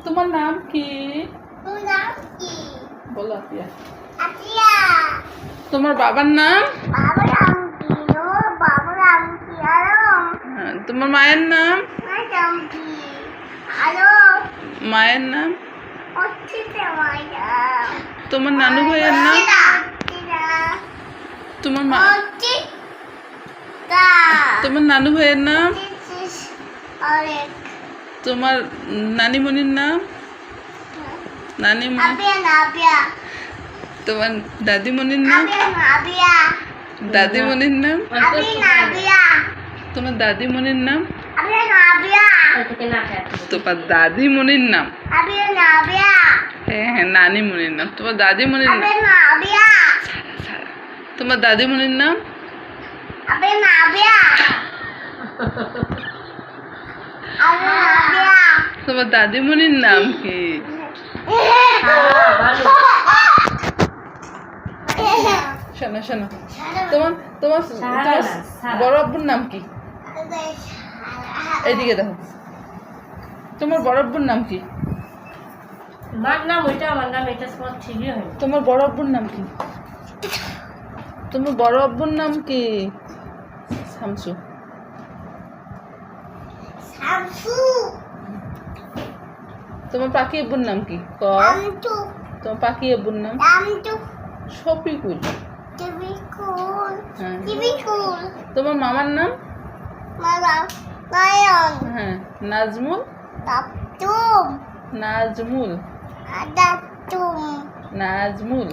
তোমার নাম কি? বলো আতিয়া। তোমার বাবার নাম? তোমার মায়ের নাম? মায়ের নাম? তোমার নানু ভাইয়ের নাম? তোমার নানু ভাইয়ের নাম? তোমার নানিমণির নাম? তোমার দাদিমণির নাম? দাদিমণির নাম? তোমার দাদিমণির নাম? তোমার দাদিমণির নাম? হ্যাঁ নানিমণির নাম। তোমার দাদিমণির নাম? তোমার দাদিমণির নাম? তোমার দাদিমণির নাম কি? শোনো শোনো, তোমার তোমার বড় আব্বুর নাম কি? এইদিকে দেখো, তোমার বড় আব্বুর নাম কি? তোমার বড় আব্বুর নাম কি? তোমার বড় আব্বুর নাম কি? শামসু। তোমার পাখি আব্বুর নাম কি? তোমার পাখি আব্বুর নাম? শফিকুল। তোমার মামার নাম? হ্যাঁ নাজমুল। নাজমুল। নাজমুল।